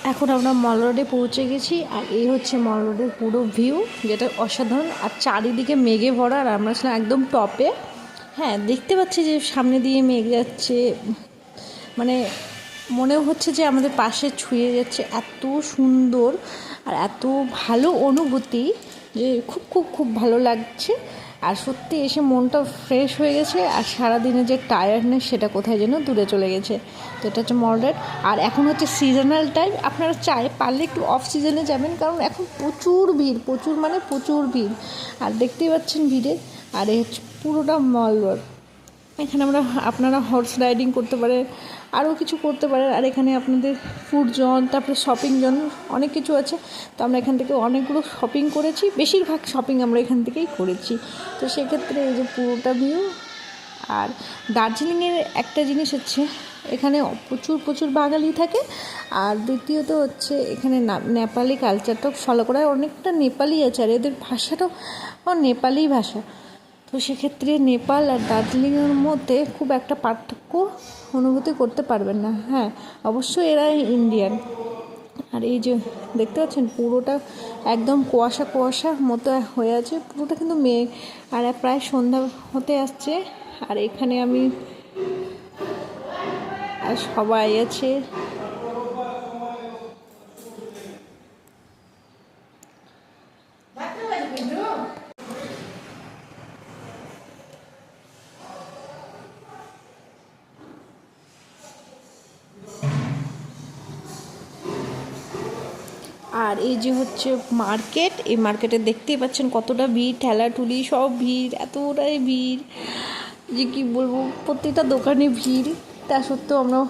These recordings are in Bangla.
এখন আমরা মল রোডে পৌঁছে গেছি, আর এই হচ্ছে মল রোডের পুরো ভিউ, যেটা অসাধারণ। আর চারিদিকে মেঘে ভরা, আর আমরা ছিলাম একদম টপে। হ্যাঁ, দেখতে পাচ্ছি যে সামনে দিয়ে মেঘ যাচ্ছে, মানে মনে হচ্ছে যে আমাদের পাশে ছুঁয়ে যাচ্ছে। এত সুন্দর আর এত ভালো অনুভূতি যে খুব খুব খুব ভালো লাগছে। আর সত্যি এসে মনটা ফ্রেশ হয়ে গেছে, আর সারাদিনে যে টায়ার্ডনেস সেটা কোথায় যেন দূরে চলে গেছে। তো এটা হচ্ছে মল রোড। আর এখন হচ্ছে সিজনাল টাইম, আপনারা পারলে একটু অফ সিজনে যাবেন, কারণ এখন প্রচুর ভিড়, প্রচুর মানে প্রচুর ভিড়। আর দেখতেই পাচ্ছেন ভিড়ে। আর এই হচ্ছে পুরোটা মল রোড। এখানে আপনারা হর্স রাইডিং করতে পারেন, আরও কিছু করতে পারেন। আর এখানে আপনাদের ফুড জোন, তারপরে শপিং জোন, অনেক কিছু আছে। তো আমরা এখান থেকে অনেকগুলো শপিং করেছি, বেশিরভাগ শপিং আমরা এখান থেকেই করেছি। তো সেক্ষেত্রে এই যে পুরোটা ভিউ। আর দার্জিলিংয়ের একটা জিনিস হচ্ছে, এখানে প্রচুর প্রচুর বাঙালি থাকে। আর দ্বিতীয়ত হচ্ছে এখানে নেপালি কালচারটাও ফলো করা হয়, অনেকটা নেপালি আছে, আর এদের ভাষাটাও নেপালি ভাষা। তো সেক্ষেত্রে নেপাল আর দার্জিলিংয়ের মধ্যে খুব একটা পার্থক্য অনুভূতি করতে পারবেন না। হ্যাঁ, অবশ্যই এরা ইন্ডিয়ান। আর এই যে দেখতে পাচ্ছেন পুরোটা একদম কুয়াশা কুয়াশা মতো হয়ে আছে, পুরোটা কিন্তু মেঘ। আর প্রায় সন্ধ্যা হতে আসছে, আর এখানে আমি আর সবাই আছে। আর এই যে হচ্ছে মার্কেট, এই মার্কেটে দেখতেই পাচ্ছেন কতটা ভিড়, ঠেলাঠুলি সব ভিড়, এতটাই ভিড় যে কি বলবো, প্রত্যেকটা দোকানে ভিড়। তা সত্ত্বেও আমরা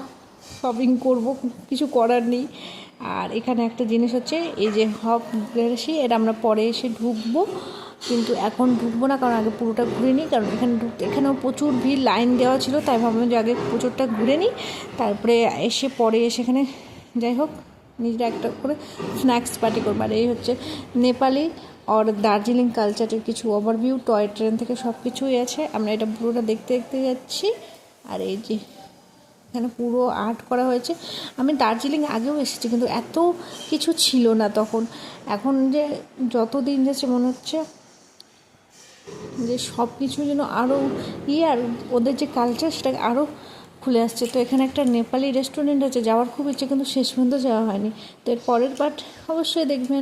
শপিং করব, কিছু করার নেই। আর এখানে একটা জিনিস হচ্ছে, এই যে হপ গ্যালারি, এটা আমরা পরে এসে ঢুকবো, কিন্তু এখন ঢুকবো না, কারণ আগে পুরোটা ঘুরে নিই। কারণ এখানেও প্রচুর ভিড়, লাইন দেওয়া ছিল, তাই ভাবলাম যে আগে প্রচুরটা ঘুরে নিই, তারপরে পরে এসে এখানে যাই হোক নিজেরা একটা করে স্ন্যাক্স পার্টি করবো। আর এই হচ্ছে নেপালি আর দার্জিলিং কালচারের কিছু ওভারভিউ, টয় ট্রেন থেকে সব কিছুই আছে। আমরা এটা পুরোটা দেখতে দেখতে যাচ্ছি। আর এই যে এখানে পুরো আর্ট করা হয়েছে। আমি দার্জিলিং আগেও এসেছি, কিন্তু এত কিছু ছিল না তখন। এখন যে যত দিন যাচ্ছে মনে হচ্ছে যে সব কিছু যেন আরও আর ওদের যে কালচার সেটা আরও খুলে আসছে। তো এখানে একটা নেপালি রেস্টুরেন্ট আছে, যাওয়ার খুব ইচ্ছে, কিন্তু শেষ পর্যন্ত যাওয়া হয়নি। তো এর পরের পার্ট অবশ্যই দেখবেন।